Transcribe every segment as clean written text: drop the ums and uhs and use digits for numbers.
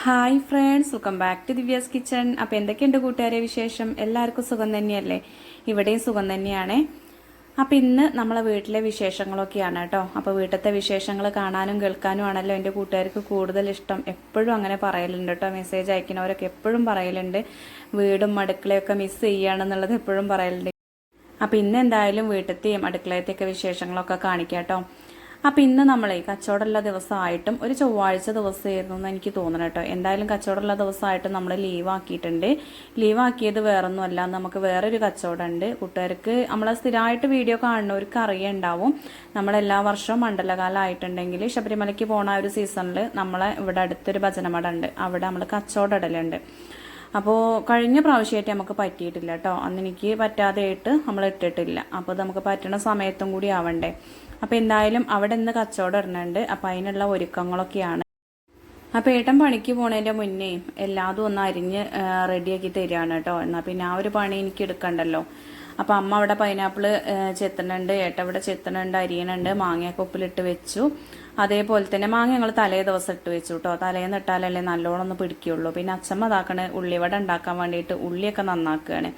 Hi friends, welcome back to Divya's kitchen. അപ്പോൾ എന്തൊക്കെയുണ്ട് കൂട്ടുകാരെ വിശേഷം? എല്ലാവർക്കും സുഖം തന്നെയല്ലേ? ഇവിടെയും സുഖം തന്നെയാണ്. അപ്പോൾ ഇന്ന് നമ്മളെ വീട്ടിലെ വിശേഷങ്ങളൊക്കെയാണ് കേട്ടോ. അപ്പോൾ വീട്ടിലത്തെ വിശേഷങ്ങൾ കാണാനും കേൾക്കാനും ആണല്ലോ എൻ്റെ കൂട്ടുകാർക്ക് കൂടുതൽ ഇഷ്ടം. എപ്പോഴും അങ്ങനെ പറയലുണ്ട് കേട്ടോ. മെസ്സേജ് അയക്കുന്നവരൊക്കെ എപ്പോഴും പറയലുണ്ട് വീടും അടുക്കളയൊക്കെ മിസ് ചെയ്യുകയാണെന്നുള്ളത് എപ്പോഴും പറയലുണ്ട്. അപ്പോൾ ഇന്ന് എന്തായാലും വീട്ടിലത്തെയും അടുക്കളയത്തെയൊക്കെ വിശേഷങ്ങളൊക്കെ കാണിക്കാം കേട്ടോ. അപ്പോൾ ഇന്ന് നമ്മളെ കച്ചവടമുള്ള ദിവസമായിട്ടും ഒരു ചൊവ്വാഴ്ച ദിവസമായിരുന്നു എന്ന് എനിക്ക് തോന്നണം കേട്ടോ. എന്തായാലും കച്ചവടമുള്ള ദിവസമായിട്ടും നമ്മൾ ലീവാക്കിയിട്ടുണ്ട്. ലീവാക്കിയത് വേറൊന്നുമല്ല, നമുക്ക് വേറൊരു കച്ചവടമുണ്ട്. കൂട്ടുകാർക്ക് നമ്മളെ സ്ഥിരമായിട്ട് വീഡിയോ കാണുന്നവർക്ക് അറിയുണ്ടാവും. നമ്മളെല്ലാ വർഷവും മണ്ഡലകാലമായിട്ടുണ്ടെങ്കിൽ ശബരിമലയ്ക്ക് പോണ ഒരു സീസണിൽ നമ്മളെ ഇവിടെ അടുത്തൊരു ഭജനമഠ ഉണ്ട്, അവിടെ നമ്മൾ കച്ചവടം ഇടലുണ്ട്. അപ്പോൾ കഴിഞ്ഞ പ്രാവശ്യമായിട്ട് നമുക്ക് പറ്റിയിട്ടില്ല കേട്ടോ. അന്ന് എനിക്ക് പറ്റാതെയായിട്ട് നമ്മൾ ഇട്ടിട്ടില്ല. അപ്പോൾ നമുക്ക് പറ്റുന്ന സമയത്തും കൂടി ആവണ്ടേ. അപ്പോൾ എന്തായാലും അവിടെ ഇന്ന് കച്ചവടം ഇടുന്നുണ്ട്. അപ്പോൾ അതിനുള്ള ഒരുക്കങ്ങളൊക്കെയാണ്. അപ്പോൾ ഏട്ടൻ പണിക്ക് പോണതിൻ്റെ മുന്നേ എല്ലാതും ഒന്ന് അരിഞ്ഞ് റെഡിയാക്കി തരികയാണ് കേട്ടോ. എന്നാൽ പിന്നെ ആ ഒരു പണി എനിക്ക് എടുക്കണ്ടല്ലോ. അപ്പോൾ അമ്മ അവിടെ പൈനാപ്പിൾ ചെത്തണുണ്ട്, ഏട്ട ഇവിടെ ചെത്തണുണ്ട്, അരിയണുണ്ട്, മാങ്ങയൊക്കെ ഉപ്പിലിട്ട് വെച്ചു. അതേപോലെ തന്നെ മാങ്ങ ഞങ്ങൾ തലേ ദിവസം ഇട്ട് വെച്ചു കേട്ടോ. തലേന്ന് ഇട്ടാലല്ലേ നല്ലോണം ഒന്ന് പിടിക്കുകയുള്ളൂ. പിന്നെ അച്ചമ്മ ഇതാക്കണ ഉള്ളിവട ഉണ്ടാക്കാൻ വേണ്ടിയിട്ട് ഉള്ളിയൊക്കെ നന്നാക്കുകയാണ്.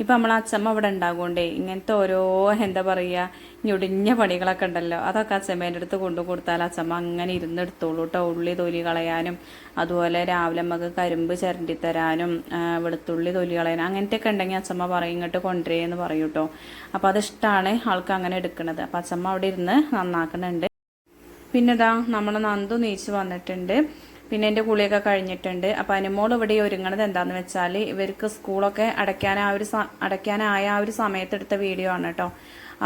ഇപ്പം നമ്മൾ അച്ചമ്മ ഇവിടെ ഉണ്ടാകുകൊണ്ടേ ഇങ്ങനത്തെ ഓരോ എന്താ പറയുക ഞൊടിഞ്ഞ പണികളൊക്കെ ഉണ്ടല്ലോ, അതൊക്കെ അച്ചമ്മേൻ്റെ അടുത്ത് കൊണ്ടു കൊടുത്താൽ അച്ചമ്മ അങ്ങനെ ഇരുന്നെടുത്തോളൂ കേട്ടോ. ഉള്ളി തൊലി കളയാനും അതുപോലെ രാവിലെ നമുക്ക് കരിമ്പ് ചിരണ്ടി തരാനും വെളുത്തുള്ളി തൊലി കളയാനും അങ്ങനത്തെയൊക്കെ ഉണ്ടെങ്കിൽ അച്ചമ്മ പറയും ഇങ്ങോട്ട് കൊണ്ടുവരേന്ന് പറയും കേട്ടോ. അപ്പോൾ അതിഷ്ടമാണ് ആൾക്ക് അങ്ങനെ എടുക്കുന്നത്. അപ്പോൾ അച്ചമ്മ അവിടെ ഇരുന്ന് നന്നാക്കുന്നുണ്ട്. പിന്നെ ഇതാ നമ്മൾ നന്ദു നീച്ച് വന്നിട്ടുണ്ട്. പിന്നെ എൻ്റെ കുളിയൊക്കെ കഴിഞ്ഞിട്ടുണ്ട്. അപ്പോൾ അനുമോൾ ഇവിടെ ഒരുങ്ങണത് എന്താണെന്ന് വെച്ചാൽ ഇവർക്ക് സ്കൂളൊക്കെ അടയ്ക്കാനായ ആ ഒരു സമയത്തെടുത്ത വീഡിയോ ആണ് കേട്ടോ.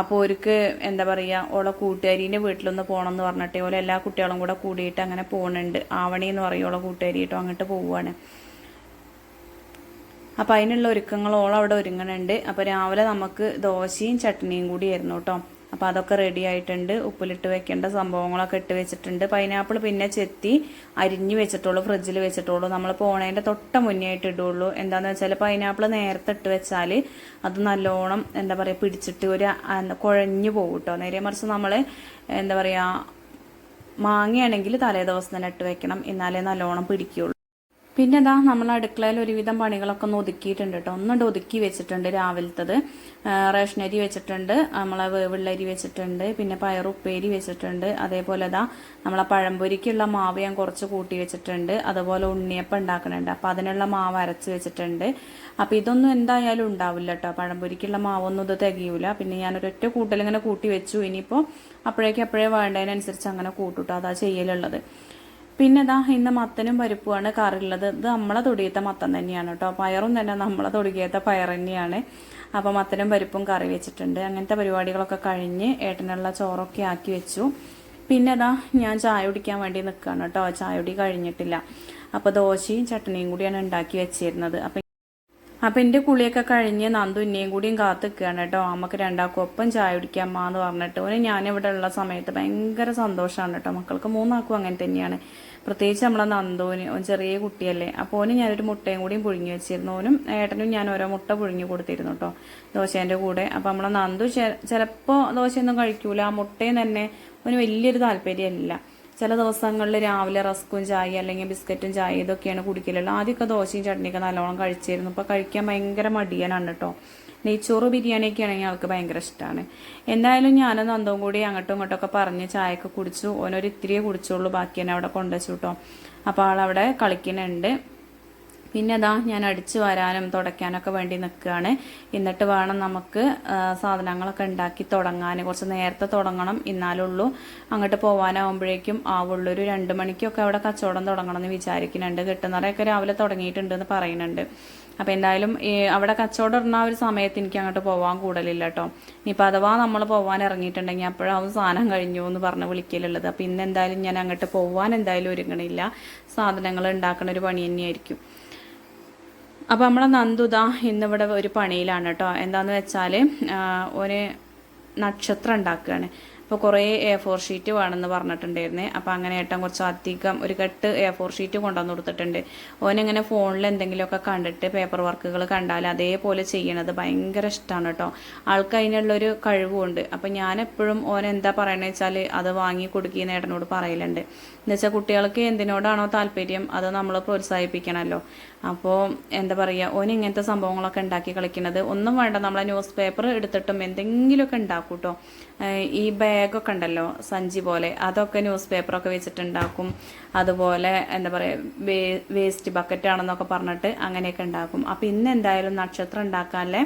അപ്പോൾ അവർക്ക് എന്താ പറയുക ഓളെ കൂട്ടുകാരീൻ്റെ വീട്ടിലൊന്ന് പോകണം എന്ന് പറഞ്ഞിട്ട് ഓലെ എല്ലാ കുട്ടികളും കൂടെ കൂടിയിട്ട് അങ്ങനെ പോകുന്നുണ്ട്. ആവണി എന്ന് പറയും ഓളെ കൂട്ടുകാരി കേട്ടോ. അങ്ങോട്ട് പോവുകയാണ്. അപ്പോൾ അതിനുള്ള ഒരുക്കങ്ങൾ ഓളവിടെ ഒരുങ്ങണുണ്ട്. അപ്പോൾ രാവിലെ നമുക്ക് ദോശയും ചട്നിയും കൂടിയായിരുന്നു കേട്ടോ. അപ്പോൾ അതൊക്കെ റെഡി ആയിട്ടുണ്ട്. ഉപ്പിലിട്ട് വെക്കേണ്ട സംഭവങ്ങളൊക്കെ ഇട്ട് വെച്ചിട്ടുണ്ട്. പൈനാപ്പിൾ പിന്നെ ചെത്തി അരിഞ്ഞ് വെച്ചിട്ടുള്ളൂ, ഫ്രിഡ്ജിൽ വെച്ചിട്ടുള്ളൂ. നമ്മൾ പോണതിൻ്റെ തൊട്ട മുന്നേ ആയിട്ട് ഇടുള്ളൂ. എന്താണെന്ന് വെച്ചാൽ പൈനാപ്പിൾ നേരത്തെ ഇട്ട് വെച്ചാൽ അത് നല്ലോണം എന്താ പറയുക പിടിച്ചിട്ട് ഒരു കുഴഞ്ഞു പോകും കേട്ടോ. നേരെ മറിച്ച് നമ്മൾ എന്താ പറയുക മാങ്ങയാണെങ്കിൽ തലേ ദിവസം തന്നെ ഇട്ട് വെക്കണം, എന്നാലേ നല്ലോണം പിടിക്കുകയുള്ളൂ. പിന്നെ ഇതാ നമ്മൾ അടുക്കളയിൽ ഒരുവിധം പണികളൊക്കെ ഒന്ന് ഒതുക്കിയിട്ടുണ്ട് കേട്ടോ. ഒന്നുകൊണ്ട് ഒതുക്കി വെച്ചിട്ടുണ്ട്. രാവിലത്തത് റേഷനരി വെച്ചിട്ടുണ്ട്, നമ്മളെ വേവുള്ളരി വെച്ചിട്ടുണ്ട്, പിന്നെ പയറുപ്പേരി വെച്ചിട്ടുണ്ട്. അതേപോലെ ഇതാ നമ്മളെ പഴംപൊരിക്കുള്ള മാവ് ഞാൻ കുറച്ച് കൂട്ടി വെച്ചിട്ടുണ്ട്. അതുപോലെ ഉണ്ണിയപ്പം ഉണ്ടാക്കുന്നുണ്ട്. അപ്പോൾ അതിനുള്ള മാവ് അരച്ച് വെച്ചിട്ടുണ്ട്. അപ്പോൾ ഇതൊന്നും എന്തായാലും ഉണ്ടാവില്ല കേട്ടോ. പഴംപൊരിക്കുള്ള മാവൊന്നും ഇത് തികയൂല. പിന്നെ ഞാനൊരൊറ്റ കൂട്ടലിങ്ങനെ കൂട്ടി വെച്ചു. ഇനിയിപ്പോൾ അപ്പോഴേ വേണ്ടതിനനുസരിച്ച് അങ്ങനെ കൂട്ടുട്ടോ. അതാ ചെയ്യലുള്ളത്. പിന്നെ ഇതാ ഇന്ന് മത്തനും പരിപ്പുമാണ് കറിയുള്ളത്. ഇത് നമ്മളെ തൊടിയത്തെ മത്തൻ തന്നെയാണ് കേട്ടോ. പയറും തന്നെ നമ്മളെ തൊടിയത്തെ പയർ തന്നെയാണ്. അപ്പോൾ മത്തനും പരിപ്പും കറി വെച്ചിട്ടുണ്ട്. അങ്ങനത്തെ പരിപാടികളൊക്കെ കഴിഞ്ഞ് ഏട്ടനുള്ള ചോറൊക്കെ ആക്കി വെച്ചു. പിന്നെ ഇതാ ഞാൻ ചായ കുടിക്കാൻ വേണ്ടി നിൽക്കുകയാണ് കേട്ടോ. ചായ കുടി കഴിഞ്ഞിട്ടില്ല. അപ്പോൾ ദോശയും ചട്നിയും കൂടിയാണ് ഉണ്ടാക്കി വെച്ചിരുന്നത്. അപ്പം എൻ്റെ കുളിയൊക്കെ കഴിഞ്ഞ് നന്ദു ഇന്നെയും കൂടിയും കാത്ത് നിൽക്കുകയാണ് കേട്ടോ. നമുക്ക് രണ്ടാൾക്കും ഒപ്പം ചായ കുടിക്കാം അമ്മ എന്ന് പറഞ്ഞിട്ട്. ഓന് ഞാനിവിടെ ഉള്ള സമയത്ത് ഭയങ്കര സന്തോഷമാണ് കേട്ടോ. മക്കൾക്ക് മൂന്നാൾക്കും അങ്ങനെ തന്നെയാണ്. പ്രത്യേകിച്ച് നമ്മളെ നന്ദുവിന് ചെറിയ കുട്ടിയല്ലേ. അപ്പോൾ ഓന് ഞാനൊരു മുട്ടയും കൂടിയും പുഴുങ്ങി വെച്ചിരുന്നു. ഓനും ഏട്ടനും ഞാൻ ഓരോ മുട്ട പുഴുങ്ങി കൊടുത്തിരുന്നു കേട്ടോ ദോശേൻ്റെ കൂടെ. അപ്പോൾ നമ്മളെ നന്ദു ചിലപ്പോൾ ദോശയൊന്നും കഴിക്കൂല. ആ മുട്ടയും തന്നെ ഓന് വലിയൊരു താല്പര്യമല്ല. ചില ദിവസങ്ങളിൽ രാവിലെ റസ്കും ചായ അല്ലെങ്കിൽ ബിസ്ക്കറ്റും ചായ ഇതൊക്കെയാണ് കുടിക്കലുള്ളത്. ആദ്യമൊക്കെ ദോശയും ചട്നിയൊക്കെ നല്ലോണം കഴിച്ചിരുന്നു. ഇപ്പോൾ കഴിക്കാൻ ഭയങ്കര മടിയനാണ് കേട്ടോ. നെയ്ച്ചോറ് ബിരിയാണിയൊക്കെ ആണെങ്കിൽ ആൾക്ക് ഭയങ്കര ഇഷ്ടമാണ്. എന്തായാലും ഞാനും നന്ദവും കൂടി അങ്ങോട്ടും ഇങ്ങോട്ടൊക്കെ പറഞ്ഞ് ചായയൊക്കെ കുടിച്ചു. ഓനൊരു ഇത്തിരിയേ കുടിച്ചുള്ളൂ, ബാക്കി തന്നെ അവിടെ കൊണ്ടുവച്ചു കേട്ടോ. അപ്പോൾ ആളവിടെ കളിക്കുന്നുണ്ട്. പിന്നെ അതാ ഞാൻ അടിച്ചു വരാനും തുടയ്ക്കാനൊക്കെ വേണ്ടി നിൽക്കുകയാണ്. എന്നിട്ട് വേണം നമുക്ക് സാധനങ്ങളൊക്കെ ഉണ്ടാക്കി തുടങ്ങാൻ. കുറച്ച് നേരത്തെ തുടങ്ങണം, എന്നാലുള്ളൂ അങ്ങോട്ട് പോകാനാവുമ്പോഴേക്കും ആവുള്ളൂ. ഒരു 2 മണിക്കൊക്കെ അവിടെ കച്ചവടം തുടങ്ങണം എന്ന് വിചാരിക്കുന്നുണ്ട്. കെട്ടുന്നറയൊക്കെ രാവിലെ തുടങ്ങിയിട്ടുണ്ടെന്ന് പറയുന്നുണ്ട്. അപ്പോൾ എന്തായാലും അവിടെ കച്ചവടം ഇടുന്ന ഒരു സമയത്ത് എനിക്ക് അങ്ങോട്ട് പോകാൻ കൂടലില്ല കേട്ടോ. ഇനിയിപ്പോൾ അഥവാ നമ്മൾ പോകാൻ ഇറങ്ങിയിട്ടുണ്ടെങ്കിൽ അപ്പോഴാവും സാധനം കഴിഞ്ഞു എന്ന് പറഞ്ഞ് വിളിക്കലുള്ളത്. അപ്പോൾ ഇന്ന് എന്തായാലും ഞാൻ അങ്ങോട്ട് പോകാൻ എന്തായാലും ഒരുങ്ങണില്ല. സാധനങ്ങൾ ഉണ്ടാക്കുന്ന ഒരു പണി തന്നെയായിരിക്കും. അപ്പോൾ നമ്മളെ നന്ദുത ഇന്നിവിടെ ഒരു പണിയിലാണ് കേട്ടോ. എന്താണെന്ന് വെച്ചാൽ ഒരു നക്ഷത്രം ഉണ്ടാക്കുകയാണ്. അപ്പോൾ കുറേ A4 ഷീറ്റ് വേണമെന്ന് പറഞ്ഞിട്ടുണ്ടായിരുന്നേ. അപ്പോൾ അങ്ങനെ ഏട്ടൻ കുറച്ച് അധികം ഒരു കെട്ട് A4 ഷീറ്റ് കൊണ്ടുവന്ന് കൊടുത്തിട്ടുണ്ട്. ഓനിങ്ങനെ ഫോണിൽ എന്തെങ്കിലുമൊക്കെ കണ്ടിട്ട് പേപ്പർ വർക്കുകൾ കണ്ടാൽ അതേപോലെ ചെയ്യണത് ഭയങ്കര ഇഷ്ടമാണ് കേട്ടോ. ആൾക്ക് അതിനുള്ളൊരു കഴിവുമുണ്ട്. അപ്പോൾ ഞാൻ എപ്പോഴും ഓൻ എന്താ പറയണത് വെച്ചാൽ അത് വാങ്ങി കൊടുക്കുന്ന ഏട്ടനോട് പറയലുണ്ട്. എന്നുവെച്ചാൽ കുട്ടികൾക്ക് എന്തിനോടാണോ താല്പര്യം അത് നമ്മൾ പ്രോത്സാഹിപ്പിക്കണമല്ലോ. അപ്പോൾ എന്താ പറയുക, ഓൻ ഇങ്ങനത്തെ സംഭവങ്ങളൊക്കെ ഉണ്ടാക്കി കളിക്കുന്നത് ഒന്നും വേണ്ട, നമ്മളെ ന്യൂസ് പേപ്പർ എടുത്തിട്ടും എന്തെങ്കിലുമൊക്കെ ഉണ്ടാക്കും കേട്ടോ. ഈ ബാഗൊക്കെ ഉണ്ടല്ലോ സഞ്ചി പോലെ, അതൊക്കെ ന്യൂസ് പേപ്പറൊക്കെ വെച്ചിട്ടുണ്ടാക്കും. അതുപോലെ എന്താ പറയുക വേസ്റ്റ് ബക്കറ്റ് ആണെന്നൊക്കെ പറഞ്ഞിട്ട് അങ്ങനെയൊക്കെ ഉണ്ടാക്കും. അപ്പോൾ ഇന്ന് എന്തായാലും നക്ഷത്രം ഉണ്ടാക്കാനുള്ള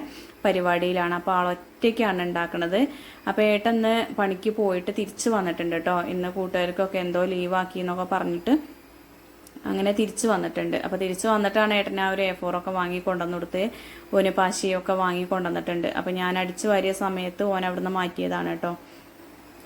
പരിപാടിയിലാണ്. അപ്പോൾ ആളൊറ്റയ്ക്കാണ് ഉണ്ടാക്കുന്നത്. അപ്പോൾ ഏട്ടന്ന് പണിക്ക് പോയിട്ട് തിരിച്ച് വന്നിട്ടുണ്ട് കേട്ടോ. ഇന്ന് കൂട്ടുകാർക്കൊക്കെ എന്തോ ലീവാക്കി എന്നൊക്കെ പറഞ്ഞിട്ട് അങ്ങനെ തിരിച്ചു വന്നിട്ടുണ്ട്. അപ്പോൾ തിരിച്ചു വന്നിട്ടാണ് ഏട്ടനെ ആ ഒരു A4 ഒക്കെ വാങ്ങി കൊണ്ടുവന്ന് കൊടുത്ത് ഓന് പാശിയൊക്കെ വാങ്ങി കൊണ്ടുവന്നിട്ടുണ്ട്. അപ്പോൾ ഞാൻ അടിച്ചു വാരിയ സമയത്ത് ഓൻ അവിടുന്ന് മാറ്റിയതാണ് കേട്ടോ.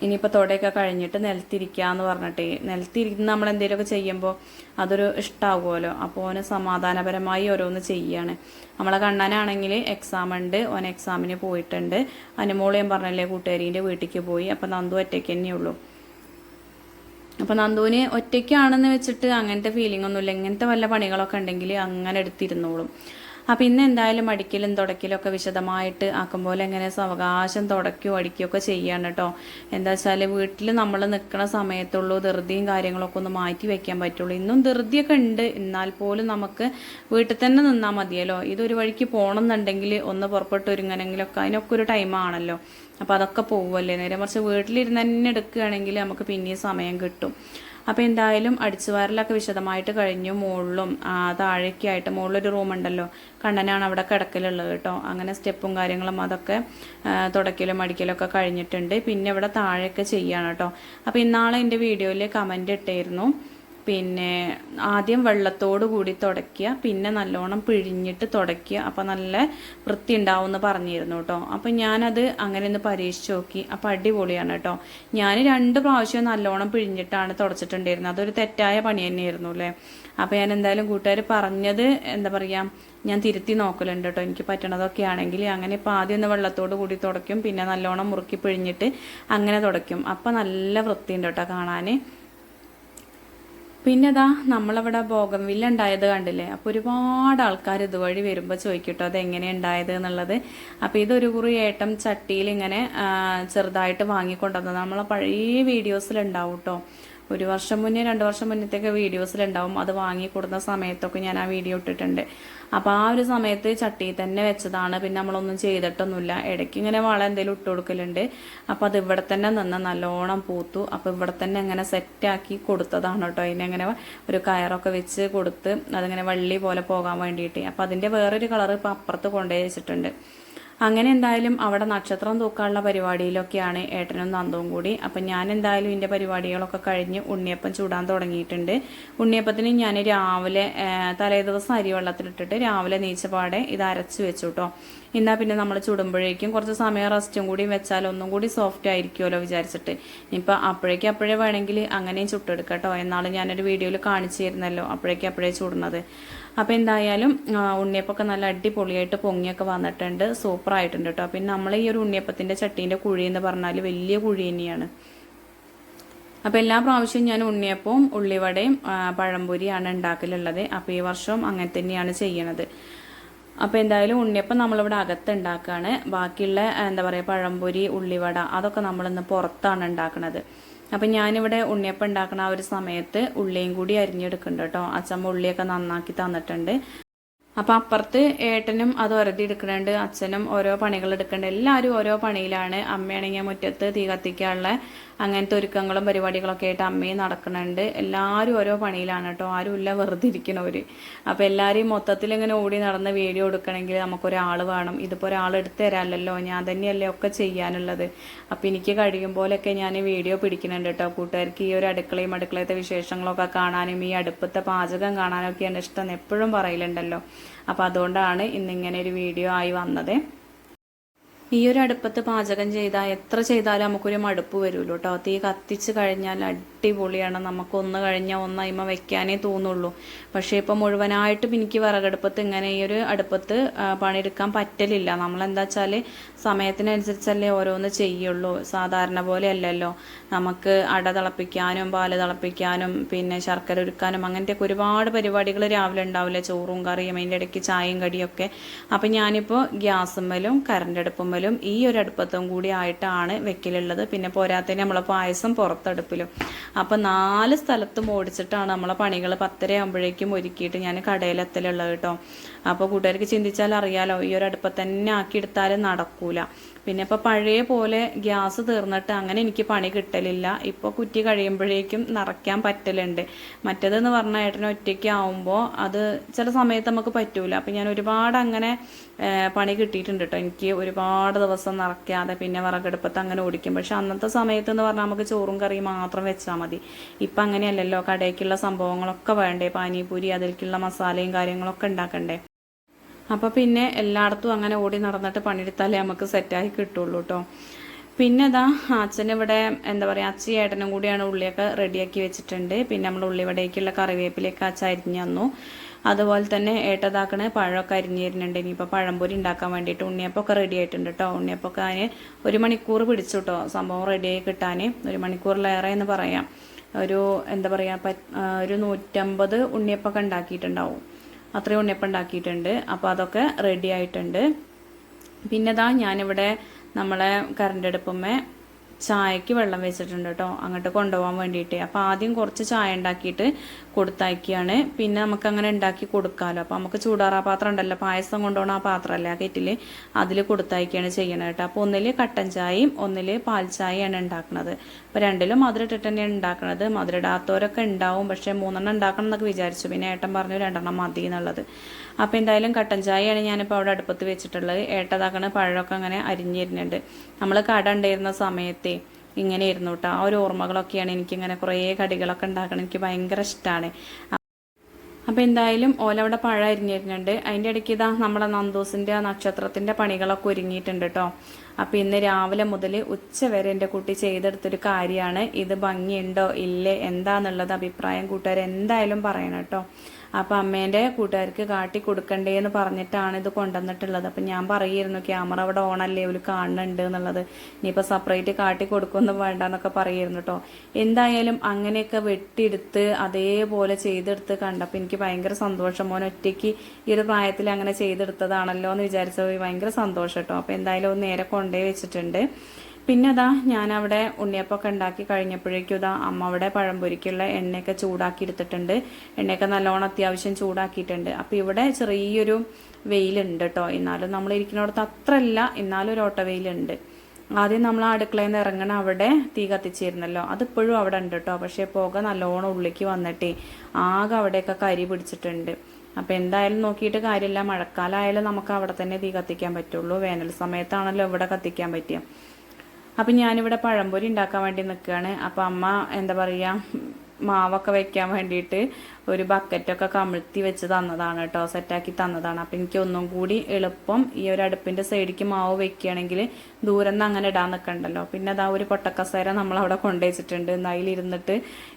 ഇനിയിപ്പോൾ തൊടയൊക്കെ കഴിഞ്ഞിട്ട് നിലത്തിരിക്കാന്ന് പറഞ്ഞിട്ട്, നിലത്തിരിക്കുന്ന നമ്മൾ എന്തെങ്കിലുമൊക്കെ ചെയ്യുമ്പോൾ അതൊരു ഇഷ്ടമാകുമല്ലോ. അപ്പോൾ ഓന് സമാധാനപരമായി ഓരോന്ന് ചെയ്യാണ്. നമ്മളെ കണ്ണനാണെങ്കിൽ എക്സാം ഉണ്ട്, ഓൻ എക്സാമിന് പോയിട്ടുണ്ട്. അനുമോള് ഞാൻ പറഞ്ഞല്ലേ കൂട്ടുകാരീൻ്റെ വീട്ടിലേക്ക് പോയി. അപ്പോൾ നന്ദു ഒറ്റയ്ക്ക് തന്നെയുള്ളൂ. അപ്പോൾ നന്ദുവിന് ഒറ്റയ്ക്കാണെന്ന് വെച്ചിട്ട് അങ്ങനത്തെ ഫീലിംഗ് ഒന്നുമില്ല. ഇങ്ങനത്തെ വല്ല പണികളൊക്കെ ഉണ്ടെങ്കിൽ അങ്ങനെ എടുത്തിരുന്നോളും. അപ്പോൾ ഇന്ന് എന്തായാലും അടിക്കലും തുടക്കലും ഒക്കെ വിശദമായിട്ട് ആക്കുമ്പോൾ എങ്ങനെ സാവകാശം തുടക്കുകയോ അടിക്കുകയൊക്കെ ചെയ്യാണ് കേട്ടോ. എന്താ വെച്ചാൽ വീട്ടിൽ നമ്മൾ നിൽക്കുന്ന സമയത്തുള്ളൂ ധൃതിയും കാര്യങ്ങളൊക്കെ ഒന്ന് മാറ്റി വെക്കാൻ പറ്റുള്ളൂ. ഇന്നും ധൃതിയൊക്കെ ഉണ്ട്, എന്നാൽ പോലും നമുക്ക് വീട്ടിൽ തന്നെ നിന്നാൽ മതിയല്ലോ. ഇതൊരു വഴിക്ക് പോകണം എന്നുണ്ടെങ്കിൽ ഒന്ന് പുറപ്പെട്ട് ഒരുങ്ങനെങ്കിലൊക്കെ അതിനൊക്കെ ഒരു ടൈമാണല്ലോ. അപ്പോൾ അതൊക്കെ പോകുമല്ലേ. നേരെ മറിച്ച് വീട്ടിലിരുന്ന് തന്നെ എടുക്കുകയാണെങ്കിൽ നമുക്ക് പിന്നെയും സമയം കിട്ടും. അപ്പോൾ എന്തായാലും അടിച്ചുവാരലൊക്കെ വിശദമായിട്ട് കഴിഞ്ഞു. മുകളിലും താഴേക്കായിട്ട് മുകളിലൊരു റൂമുണ്ടല്ലോ, കണ്ണനാണ് അവിടെ കിടക്കലുള്ളത് കേട്ടോ. അങ്ങനെ സ്റ്റെപ്പും കാര്യങ്ങളും അതൊക്കെ തുടക്കലും അടിക്കലൊക്കെ കഴിഞ്ഞിട്ടുണ്ട്. പിന്നെ ഇവിടെ താഴെയൊക്കെ ചെയ്യാണ് കേട്ടോ. അപ്പോൾ ഇന്നാളെ എൻ്റെ വീഡിയോയിൽ കമൻ്റ് ഇട്ടായിരുന്നു, പിന്നെ ആദ്യം വെള്ളത്തോട് കൂടി തുടയ്ക്കുക, പിന്നെ നല്ലോണം പിഴിഞ്ഞിട്ട് തുടയ്ക്കുക, അപ്പോൾ നല്ല വൃത്തി ഉണ്ടാവും എന്ന് പറഞ്ഞിരുന്നു കേട്ടോ. അപ്പോൾ ഞാനത് അങ്ങനെ ഒന്ന് പരീക്ഷിച്ച് നോക്കി. അപ്പോൾ അടിപൊളിയാണ് കേട്ടോ. ഞാൻ 2 പ്രാവശ്യം നല്ലോണം പിഴിഞ്ഞിട്ടാണ് തുടച്ചിട്ടുണ്ടായിരുന്നത്. അതൊരു തെറ്റായ പണി തന്നെയായിരുന്നു അല്ലേ. അപ്പോൾ ഞാൻ എന്തായാലും കൂട്ടുകാർ പറഞ്ഞത് എന്താ പറയുക, ഞാൻ തിരുത്തി നോക്കലുണ്ട് കേട്ടോ. എനിക്ക് പറ്റണതൊക്കെ ആണെങ്കിൽ അങ്ങനെ. ഇപ്പോൾ ആദ്യം ഒന്ന് വെള്ളത്തോട് കൂടി തുടയ്ക്കും, പിന്നെ നല്ലോണം മുറുക്കി പിഴിഞ്ഞിട്ട് അങ്ങനെ തുടയ്ക്കും. അപ്പോൾ നല്ല വൃത്തിയുണ്ട് കേട്ടോ കാണാൻ. പിന്നെ ഇതാ നമ്മളവിടെ ബോഗൻവില്ല ഉണ്ടായത് കണ്ടില്ലേ. അപ്പോൾ ഒരുപാട് ആൾക്കാർ ഇതുവഴി വരുമ്പോൾ ചോദിക്കട്ടോ അതെങ്ങനെ ഉണ്ടായത് എന്നുള്ളത്. അപ്പോൾ ഇതൊരു കുറി ഏട്ടം ചട്ടിയിൽ ഇങ്ങനെ ചെറുതായിട്ട് വാങ്ങിക്കൊണ്ടുവന്നത് നമ്മളെ പഴയ വീഡിയോസിലുണ്ടാവും കേട്ടോ. 1 വർഷം മുന്നേ 2 വർഷം മുന്നത്തേക്ക് വീഡിയോസിലുണ്ടാവും. അത് വാങ്ങി കൊടുക്കുന്ന സമയത്തൊക്കെ ഞാൻ ആ വീഡിയോ ഇട്ടിട്ടുണ്ട്. അപ്പോൾ ആ ഒരു സമയത്ത് ചട്ടിയിൽ തന്നെ വെച്ചതാണ്. പിന്നെ നമ്മളൊന്നും ചെയ്തിട്ടൊന്നുമില്ല. ഇടയ്ക്ക് ഇങ്ങനെ വളം എന്തെങ്കിലും ഇട്ട് കൊടുക്കലുണ്ട്. അപ്പോൾ അത് ഇവിടെ തന്നെ നിന്ന് നല്ലോണം പൂത്തു. അപ്പോൾ ഇവിടെ തന്നെ ഇങ്ങനെ സെറ്റാക്കി കൊടുത്തതാണ് കേട്ടോ. അതിനങ്ങനെ ഒരു കയറൊക്കെ വെച്ച് കൊടുത്ത് അതിങ്ങനെ വള്ളി പോലെ പോകാൻ വേണ്ടിയിട്ട്. അപ്പോൾ അതിൻ്റെ വേറൊരു കളർ ഇപ്പോൾ അപ്പുറത്ത് കൊണ്ടുപോയി വെച്ചിട്ടുണ്ട്. അങ്ങനെ എന്തായാലും അവിടെ നക്ഷത്രം തൂക്കാനുള്ള പരിപാടിയിലൊക്കെയാണ് ഏട്ടനും നന്ദവും കൂടി. അപ്പം ഞാൻ എന്തായാലും ഇതിൻ്റെ പരിപാടികളൊക്കെ കഴിഞ്ഞ് ഉണ്ണിയപ്പം ചൂടാൻ തുടങ്ങിയിട്ടുണ്ട്. ഉണ്ണിയപ്പത്തിന് ഞാൻ രാവിലെ തലേദിവസം അരി വെള്ളത്തിലിട്ടിട്ട് രാവിലെ നീച്ചപാടെ ഇത് അരച്ച് വെച്ചു കേട്ടോ. എന്നാൽ പിന്നെ നമ്മൾ ചുടുമ്പോഴേക്കും കുറച്ച് സമയം റെസ്റ്റും കൂടി വെച്ചാൽ ഒന്നും കൂടി സോഫ്റ്റ് ആയിരിക്കുമല്ലോ വിചാരിച്ചിട്ട്. ഇനിയിപ്പോൾ അപ്പോഴേ വേണമെങ്കിൽ അങ്ങനെയും ചുട്ടെടുക്കാം കേട്ടോ. എന്നാലും ഞാനൊരു വീഡിയോയിൽ കാണിച്ചു തരുന്നല്ലോ അപ്പോഴേ ചുടുന്നത്. അപ്പോൾ എന്തായാലും ഉണ്ണിയപ്പമൊക്കെ നല്ല അടിപൊളിയായിട്ട് പൊങ്ങിയൊക്കെ വന്നിട്ടുണ്ട്, സൂപ്പറായിട്ടുണ്ട് കേട്ടോ. പിന്നെ നമ്മൾ ഈ ഒരു ഉണ്ണിയപ്പത്തിൻ്റെ ചട്ടീൻ്റെ കുഴി എന്ന് പറഞ്ഞാൽ വലിയ കുഴി തന്നെയാണ്. അപ്പോൾ എല്ലാ പ്രാവശ്യവും ഞാൻ ഉണ്ണിയപ്പവും ഉള്ളിവടയും പഴംപൊരിയാണ് ഉണ്ടാക്കലുള്ളത്. അപ്പോൾ ഈ വർഷവും അങ്ങനെ തന്നെയാണ് ചെയ്യണത്. അപ്പോൾ എന്തായാലും ഉണ്ണിയപ്പം നമ്മളിവിടെ അകത്ത് ഉണ്ടാക്കുകയാണ്. ബാക്കിയുള്ള എന്താ പറയുക പഴംപൊരി ഉള്ളിവട അതൊക്കെ നമ്മളിന്ന് പുറത്താണ് ഉണ്ടാക്കുന്നത്. അപ്പം ഞാനിവിടെ ഉണ്ണിയപ്പം ഉണ്ടാക്കുന്ന ആ ഒരു സമയത്ത് ഉള്ളിയും കൂടി അരിഞ്ഞെടുക്കുന്നുണ്ട് കേട്ടോ. അച്ഛമ്മ ഉള്ളിയൊക്കെ നന്നാക്കി തന്നിട്ടുണ്ട്. അപ്പം അപ്പുറത്ത് ഏട്ടനും അത് ഒരതി എടുക്കുന്നുണ്ട്, അച്ഛനും ഓരോ പണികൾ എടുക്കുന്നുണ്ട്. എല്ലാവരും ഓരോ പണിയിലാണ്. അമ്മയാണെങ്കിൽ മുറ്റത്ത് തീ കത്തിക്കാനുള്ള അങ്ങനത്തെ ഒരുക്കങ്ങളും പരിപാടികളൊക്കെ ആയിട്ട് അമ്മയും നടക്കുന്നുണ്ട്. എല്ലാവരും ഓരോ പണിയിലാണ് കേട്ടോ. ആരും ഇല്ല വെറുതെ ഇരിക്കണവർ. അപ്പോൾ എല്ലാവരെയും മൊത്തത്തിൽ ഇങ്ങനെ ഓടി നടന്ന് വീഡിയോ എടുക്കണമെങ്കിൽ നമുക്കൊരാൾ വേണം. ഇതിപ്പോൾ ഒരാൾ എടുത്തു തരാമല്ലോ, ഞാൻ തന്നെയല്ലേ ഒക്കെ ചെയ്യാനുള്ളത്. അപ്പോൾ എനിക്ക് കഴിയും പോലെയൊക്കെ ഞാൻ വീഡിയോ പിടിക്കുന്നുണ്ട് കേട്ടോ. കൂട്ടുകാർക്ക് ഈ ഒരു അടുക്കളയത്തെ വിശേഷങ്ങളൊക്കെ കാണാനും ഈ അടുപ്പത്തെ പാചകം കാണാനൊക്കെയാണ് ഇഷ്ടം എപ്പോഴും പറയലുണ്ടല്ലോ. അപ്പോൾ അതുകൊണ്ടാണ് ഇന്നിങ്ങനെ ഒരു വീഡിയോ ആയി വന്നത്. ഈ ഒരു അടുപ്പത്ത് പാചകം ചെയ്താൽ എത്ര ചെയ്താലും നമുക്കൊരു മടുപ്പ് വരുമല്ലോ കേട്ടോ. തീ കത്തിച്ച് കഴിഞ്ഞാൽ അടിപൊളിയാണ്. നമുക്കൊന്ന് കഴിഞ്ഞാൽ ഒന്ന് അതിമ വെക്കാനേ തോന്നുള്ളൂ. പക്ഷേ ഇപ്പോൾ മുഴുവനായിട്ടും എനിക്ക് വിറകടുപ്പത്ത് ഇങ്ങനെ ഈ ഒരു അടുപ്പത്ത് പണിയെടുക്കാൻ പറ്റലില്ല. നമ്മളെന്താ വെച്ചാൽ സമയത്തിനനുസരിച്ചല്ലേ ഓരോന്ന് ചെയ്യുള്ളൂ. സാധാരണ പോലെ അല്ലല്ലോ. നമുക്ക് അട തിളപ്പിക്കാനും പാല് തിളപ്പിക്കാനും പിന്നെ ശർക്കര ഉരുക്കാനും അങ്ങനത്തെയൊക്കെ ഒരുപാട് പരിപാടികൾ രാവിലെ ഉണ്ടാവില്ല. ചോറും കറിയും അതിൻ്റെ ഇടയ്ക്ക് ചായയും കടിയൊക്കെ. അപ്പം ഞാനിപ്പോൾ ഗ്യാസുമ്മലും കറണ്ട് അടുപ്പുമ്മലും ഈ ഒരു അടുപ്പത്തും കൂടി ആയിട്ടാണ് വെക്കലുള്ളത്. പിന്നെ പോരാത്തതിന് നമ്മളെ പായസം പുറത്തടുപ്പിലും. അപ്പം 4 സ്ഥലത്തും ഓടിച്ചിട്ടാണ് നമ്മളെ പണികൾ 10:30 ആകുമ്പോഴേക്കും ഒരുക്കിയിട്ട് ഞാൻ കടയിലെത്തലുള്ളത് കേട്ടോ. അപ്പോൾ കൂട്ടുകാർക്ക് ചിന്തിച്ചാൽ അറിയാലോ, ഈ ഒരു അടുപ്പത്ത് തന്നെ ആക്കിയെടുത്താലും നടക്കൂല. പിന്നെ ഇപ്പോൾ പഴയ പോലെ ഗ്യാസ് തീർന്നിട്ട് അങ്ങനെ എനിക്ക് പണി കിട്ടലില്ല. ഇപ്പോൾ കുറ്റി കഴിയുമ്പോഴേക്കും നിറയ്ക്കാൻ പറ്റലുണ്ട്. മറ്റേതെന്ന് പറഞ്ഞാൽ ഏട്ടന് ഒറ്റയ്ക്ക് ആവുമ്പോൾ അത് ചില സമയത്ത് നമുക്ക് പറ്റൂല. അപ്പം ഞാൻ ഒരുപാട് അങ്ങനെ പണി കിട്ടിയിട്ടുണ്ട് കേട്ടോ. എനിക്ക് ഒരുപാട് ദിവസം നിറയ്ക്കാതെ പിന്നെ വിറകടുപ്പത്ത് അങ്ങനെ ഓടിക്കും. പക്ഷെ അന്നത്തെ സമയത്ത് എന്ന് പറഞ്ഞാൽ നമുക്ക് ചോറും കറിയും മാത്രം വെച്ചാൽ മതി. ഇപ്പം അങ്ങനെയല്ലല്ലോ. കടയ്ക്കുള്ള സംഭവങ്ങളൊക്കെ വേണ്ടേ, പാനിപൂരി അതിലേക്കുള്ള മസാലയും കാര്യങ്ങളൊക്കെ ഉണ്ടാക്കണ്ടേ. അപ്പോൾ പിന്നെ എല്ലായിടത്തും അങ്ങനെ ഓടി നടന്നിട്ട് പണിയെടുത്താലേ നമുക്ക് സെറ്റായി കിട്ടുള്ളൂ കേട്ടോ. പിന്നെ അതാ അച്ഛനിവിടെ എന്താ പറയുക, അച്ഛൻ ഏട്ടനും കൂടിയാണ് ഉള്ളിയൊക്കെ റെഡിയാക്കി വെച്ചിട്ടുണ്ട്. പിന്നെ നമ്മൾ ഉള്ളിവിടേക്കുള്ള കറിവേപ്പിലേക്ക് അച്ഛൻ അരിഞ്ഞു തന്നു. അതുപോലെ തന്നെ ഏട്ടതാക്കണ പഴമൊക്കെ അരിഞ്ഞ് തരുന്നുണ്ട്. ഇനിയിപ്പോൾ പഴംപൊരി ഉണ്ടാക്കാൻ വേണ്ടിയിട്ട് ഉണ്ണിയപ്പമൊക്കെ റെഡി ആയിട്ടുണ്ട് കേട്ടോ. ഉണ്ണിയപ്പമൊക്കെ അതിന് 1 മണിക്കൂർ പിടിച്ചു കേട്ടോ സംഭവം റെഡിയായി കിട്ടാൻ. 1 മണിക്കൂറിലേറെ എന്ന് പറയാം. ഒരു എന്താ പറയുക, ഒരു 150 ഉണ്ണിയപ്പമൊക്കെ ഉണ്ടാക്കിയിട്ടുണ്ടാവും. അത്രയും ഉണ്ണിയപ്പം ഉണ്ടാക്കിയിട്ടുണ്ട്. അപ്പോൾ അതൊക്കെ റെഡി ആയിട്ടുണ്ട്. പിന്നെ ഇതാ ഞാനിവിടെ നമ്മളെ കറണ്ട് അടുപ്പുമ്മേ ചായക്ക് വെള്ളം വെച്ചിട്ടുണ്ട് കേട്ടോ, അങ്ങോട്ട് കൊണ്ടുപോകാൻ വേണ്ടിയിട്ട്. അപ്പോൾ ആദ്യം കുറച്ച് ചായ ഉണ്ടാക്കിയിട്ട് കൊടുത്തയക്കുകയാണ്. പിന്നെ നമുക്ക് അങ്ങനെ ഉണ്ടാക്കി കൊടുക്കാമല്ലോ. അപ്പോൾ നമുക്ക് ചൂടാറാ പാത്രം ഉണ്ടല്ലോ, പായസം കൊണ്ടുപോകണ ആ പാത്രമല്ലേ ആ കെറ്റിൽ, അതിൽ കൊടുത്തയക്കുകയാണ് ചെയ്യണത് കേട്ടോ. അപ്പോൾ ഒന്നിൽ കട്ടൻ ചായയും ഒന്നിൽ പാൽ ചായയാണ് ഉണ്ടാക്കുന്നത്. അപ്പോൾ രണ്ടിലും മധുരം ഇട്ടിട്ട് തന്നെയാണ് ഉണ്ടാക്കുന്നത്. മധുരം ഇടാത്തവരൊക്കെ ഉണ്ടാവും. പക്ഷേ 3 ഉണ്ടാക്കണം എന്നൊക്കെ വിചാരിച്ചു. പിന്നെ ഏട്ടൻ പറഞ്ഞു 2 മതി എന്നുള്ളത്. അപ്പോൾ എന്തായാലും കട്ടൻ ചായയാണ് ഞാനിപ്പോൾ അവിടെ അടുപ്പത്ത് വെച്ചിട്ടുള്ളത്. ഏട്ടതാക്കണ പഴമൊക്കെ അങ്ങനെ അരിഞ്ഞിരുന്നുണ്ട്. നമ്മൾ കട ഉണ്ടായിരുന്ന സമയത്തെ ഇങ്ങനെ ഇരുന്നു കേട്ടോ. ആ ഒരു ഓർമ്മകളൊക്കെയാണ്. എനിക്കിങ്ങനെ കുറേ കടികളൊക്കെ ഉണ്ടാക്കണം, എനിക്ക് ഭയങ്കര ഇഷ്ടമാണ്. അപ്പോൾ എന്തായാലും ഓലവിടെ പഴം അരിഞ്ഞിരുന്നുണ്ട്. അതിൻ്റെ ഇടയ്ക്ക് ഇതാ നമ്മുടെ നന്ദൂസിൻ്റെ നക്ഷത്രത്തിൻ്റെ പണികളൊക്കെ ഒരുങ്ങിയിട്ടുണ്ട് കേട്ടോ. അപ്പോൾ ഇന്ന് രാവിലെ മുതൽ ഉച്ച വരെ എൻ്റെ കുട്ടി ചെയ്തെടുത്തൊരു കാര്യമാണ്. ഇത് ഭംഗിയുണ്ടോ ഇല്ലേ എന്താണെന്നുള്ളത് അഭിപ്രായം കൂട്ടുകാർ എന്തായാലും പറയണം കേട്ടോ. അപ്പോൾ അമ്മേൻ്റെ കൂട്ടുകാർക്ക് കാട്ടി കൊടുക്കണ്ടേന്ന് പറഞ്ഞിട്ടാണ് ഇത് കൊണ്ടുവന്നിട്ടുള്ളത്. അപ്പം ഞാൻ പറയായിരുന്നു ക്യാമറ അവിടെ ഓണല്ലേ, ഒരു കാണുന്നുണ്ട് എന്നുള്ളത്. ഇനിയിപ്പോൾ സെപ്പറേറ്റ് കാട്ടി കൊടുക്കൊന്നും വേണ്ട എന്നൊക്കെ പറയായിരുന്നു കേട്ടോ. എന്തായാലും അങ്ങനെയൊക്കെ വെട്ടിയെടുത്ത് അതേപോലെ ചെയ്തെടുത്ത് കണ്ടപ്പോൾ എനിക്ക് ഭയങ്കര സന്തോഷം. മോൻ ഒറ്റയ്ക്ക് ഈ ഒരു പ്രായത്തിൽ അങ്ങനെ ചെയ്തെടുത്തതാണല്ലോ എന്ന് വിചാരിച്ചത് ഭയങ്കര സന്തോഷം കേട്ടോ. അപ്പോൾ എന്തായാലും ഒന്ന് നേരെ കൊണ്ടേ വെച്ചിട്ടുണ്ട്. പിന്നെ അതാ ഞാനവിടെ ഉണ്ണിയപ്പമൊക്കെ ഉണ്ടാക്കി കഴിഞ്ഞപ്പോഴേക്കും ഇതാ അമ്മ അവിടെ പഴംപൊരിക്കുള്ള എണ്ണയൊക്കെ ചൂടാക്കി എടുത്തിട്ടുണ്ട്. എണ്ണയൊക്കെ നല്ലോണം അത്യാവശ്യം ചൂടാക്കിയിട്ടുണ്ട്. അപ്പോൾ ഇവിടെ ചെറിയൊരു വെയിലുണ്ട് കേട്ടോ. എന്നാലും നമ്മൾ ഇരിക്കുന്നിടത്ത് അത്രയല്ല, എന്നാലും ഒരു ഓട്ട വെയിലുണ്ട്. ആദ്യം നമ്മൾ അടുക്കളയിൽ നിന്ന് ഇറങ്ങണ അവിടെ തീ കത്തിച്ചിരുന്നല്ലോ, അതിപ്പോഴും അവിടെ ഉണ്ട് കേട്ടോ. പക്ഷേ പുക നല്ലോണം ഉള്ളിലേക്ക് വന്നിട്ടേ ആകെ അവിടെയൊക്കെ കരി പിടിച്ചിട്ടുണ്ട്. അപ്പോൾ എന്തായാലും നോക്കിയിട്ട് കാര്യമില്ല. മഴക്കാലമായാലും നമുക്ക് അവിടെ തന്നെ തീ കത്തിക്കാൻ പറ്റുള്ളൂ. വേനൽ സമയത്താണല്ലോ ഇവിടെ കത്തിക്കാൻ പറ്റുക. അപ്പം ഞാനിവിടെ പഴംപൊരി ഉണ്ടാക്കാൻ വേണ്ടി നിൽക്കുകയാണ്. അപ്പോൾ അമ്മ എന്താ പറയുക, മാവൊക്കെ വെക്കാൻ വേണ്ടിയിട്ട് ഒരു ബക്കറ്റൊക്കെ കമിഴ്ത്തി വെച്ച് തന്നതാണ് കേട്ടോ, സെറ്റാക്കി തന്നതാണ്. അപ്പം എനിക്ക് ഒന്നും കൂടി എളുപ്പം ഈ ഒരു അടുപ്പിൻ്റെ സൈഡിലേക്ക് മാവ് വെക്കുകയാണെങ്കിൽ ദൂരം നിന്ന് അങ്ങനെ ഇടാൻ നിൽക്കണ്ടല്ലോ. പിന്നെ അതാ ഒരു കൊട്ടക്കസേര നമ്മളവിടെ കൊണ്ടുവച്ചിട്ടുണ്ട്. അതിലിരുന്നിട്ട്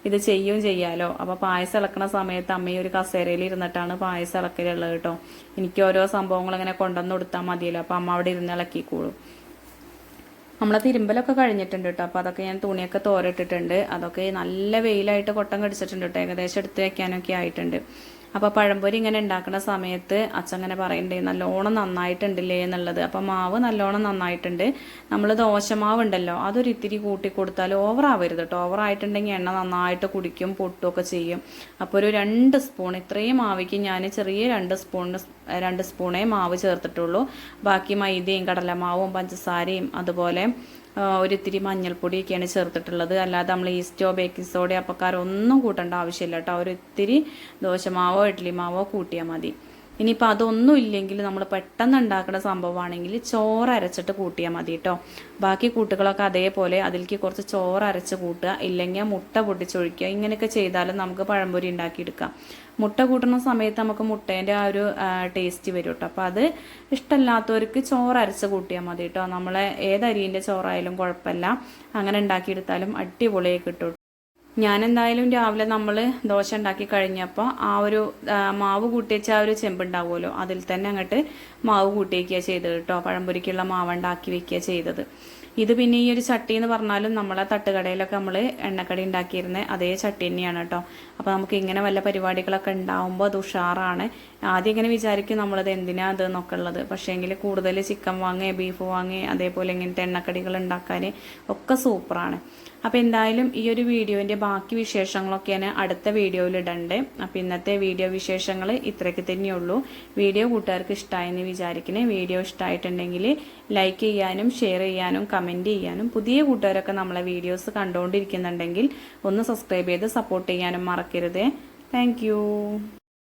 ഇത് ചെയ്യാമല്ലോ. അപ്പോൾ പായസം ഇളക്കണ സമയത്ത് അമ്മ ഒരു കസേരയിൽ ഇരുന്നിട്ടാണ് പായസം ഇളക്കലുള്ളത് കേട്ടോ. എനിക്ക് ഓരോ സംഭവങ്ങൾ ഇങ്ങനെ കൊണ്ടുവന്ന് കൊടുത്താൽ മതിയല്ലോ. അപ്പോൾ അമ്മ അവിടെ ഇരുന്ന് ഇളക്കിക്കോളും. നമ്മളെ തിരുമ്പലൊക്കെ കഴിഞ്ഞിട്ടുണ്ട് കേട്ടോ. അപ്പോൾ അതൊക്കെ ഞാൻ തുണിയൊക്കെ തോരട്ടിട്ടുണ്ട്. അതൊക്കെ നല്ല വെയിലായിട്ട് കൊട്ടം കടിച്ചിട്ടുണ്ട് കേട്ടോ. ഏകദേശം എടുത്ത് വെക്കാനൊക്കെ ആയിട്ടുണ്ട്. അപ്പോൾ പഴംപൊരി ഇങ്ങനെ ഉണ്ടാക്കുന്ന സമയത്ത് അച്ഛൻ അങ്ങനെ പറയണ്ടേ നല്ലോണം നന്നായിട്ടുണ്ടല്ലേ എന്നുള്ളത്. അപ്പോൾ മാവ് നല്ലോണം നന്നായിട്ടുണ്ട്. നമ്മൾ ദോശമാവ് ഉണ്ടല്ലോ അതൊരു ഇത്തിരി കൂട്ടി കൊടുത്താൽ ഓവറാവരുത് കേട്ടോ. ഓവറായിട്ടുണ്ടെങ്കിൽ എണ്ണ നന്നായിട്ട് കുടിക്കും, പൊട്ടുമൊക്കെ ചെയ്യും. അപ്പോൾ ഒരു 2 സ്പൂൺ, ഇത്രയും മാവിക്ക് ഞാൻ ചെറിയ 2 സ്പൂണേ മാവ് ചേർത്തിട്ടുള്ളൂ. ബാക്കി മൈദയും കടലമാവും പഞ്ചസാരയും അതുപോലെ ഒരിത്തിരി മഞ്ഞൾപ്പൊടിയൊക്കെയാണ് ചേർത്തിട്ടുള്ളത്. അല്ലാതെ നമ്മൾ ഈസ്റ്റോ ബേക്കിംഗ് സോഡയോ അപ്പക്കാരോ ഒന്നും കൂട്ടേണ്ട ആവശ്യമില്ല കേട്ടോ. ഒരിത്തിരി ദോശമാവോ ഇഡ്ഡലി മാവോ കൂട്ടിയാൽ മതി. ഇനിയിപ്പോൾ അതൊന്നും ഇല്ലെങ്കിൽ നമ്മൾ പെട്ടെന്ന് ഉണ്ടാക്കുന്ന സംഭവമാണെങ്കിൽ ചോറ് അരച്ചിട്ട് കൂട്ടിയാൽ മതി കേട്ടോ. ബാക്കി കൂട്ടുകളൊക്കെ അതേപോലെ അതിലേക്ക് കുറച്ച് ചോറ് അരച്ച് കൂട്ടുക, ഇല്ലെങ്കിൽ മുട്ട പൊട്ടിച്ചൊഴിക്കുക. ഇങ്ങനെയൊക്കെ ചെയ്താലും നമുക്ക് പഴംപൊരി ഉണ്ടാക്കിയെടുക്കാം. മുട്ട കൂട്ടുന്ന സമയത്ത് നമുക്ക് മുട്ടേൻ്റെ ആ ഒരു ടേസ്റ്റ് വരും കേട്ടോ. അപ്പോൾ അത് ഇഷ്ടമല്ലാത്തവർക്ക് ചോറ് അരച്ച് കൂട്ടിയാൽ മതി കേട്ടോ. നമ്മളെ ഏതരിൻ്റെ ചോറായാലും കുഴപ്പമില്ല, അങ്ങനെ ഉണ്ടാക്കിയെടുത്താലും അടിപൊളിയായി കിട്ടും. ഞാനെന്തായാലും രാവിലെ നമ്മൾ ദോശ ഉണ്ടാക്കി കഴിഞ്ഞപ്പോൾ ആ ഒരു മാവ് കൂട്ടിവെച്ച ആ ഒരു ചെമ്പുണ്ടാവുമല്ലോ, അതിൽ തന്നെ അങ്ങോട്ട് മാവ് കൂട്ടി വയ്ക്കുക ചെയ്തത് കേട്ടോ. പഴംപൊരിക്കുള്ള മാവ് ഉണ്ടാക്കി വെക്കുക ചെയ്തത്. ഇത് പിന്നെ ഈ ഒരു ചട്ടി എന്ന് പറഞ്ഞാലും നമ്മളെ തട്ടുകടയിലൊക്കെ നമ്മൾ എണ്ണക്കടി ഉണ്ടാക്കിയിരുന്ന അതേ ചട്ടി തന്നെയാണ് കേട്ടോ. അപ്പോൾ നമുക്ക് ഇങ്ങനെ വല്ല പരിപാടികളൊക്കെ ഉണ്ടാകുമ്പോൾ അത് ഉഷാറാണ്. ആദ്യം ഇങ്ങനെ വിചാരിക്കും നമ്മളത് എന്തിനാ അത് എന്നൊക്കെ ഉള്ളത്. പക്ഷേ എങ്കിൽ കൂടുതൽ ചിക്കൻ വാങ്ങുക, ബീഫ് വാങ്ങുക, അതേപോലെ ഇങ്ങനത്തെ എണ്ണക്കടികൾ ഉണ്ടാക്കാൻ ഒക്കെ സൂപ്പറാണ്. അപ്പോൾ എന്തായാലും ഈ ഒരു വീഡിയോൻ്റെ ബാക്കി വിശേഷങ്ങളൊക്കെ ഞാൻ അടുത്ത വീഡിയോയിൽ ഇടണ്ടേ. അപ്പോൾ ഇന്നത്തെ വീഡിയോ വിശേഷങ്ങൾ ഇത്രയ്ക്ക് തന്നെയുള്ളൂ. വീഡിയോ കൂട്ടുകാർക്ക് ഇഷ്ടമായെന്ന് വിചാരിക്കണേ. വീഡിയോ ഇഷ്ടമായിട്ടുണ്ടെങ്കിൽ ലൈക്ക് ചെയ്യാനും ഷെയർ ചെയ്യാനും കമൻറ്റ് ചെയ്യാനും, പുതിയ കൂട്ടുകാരൊക്കെ നമ്മളെ വീഡിയോസ് കണ്ടുകൊണ്ടിരിക്കുന്നുണ്ടെങ്കിൽ ഒന്ന് സബ്സ്ക്രൈബ് ചെയ്ത് സപ്പോർട്ട് ചെയ്യാനും മറക്കരുതേ. താങ്ക്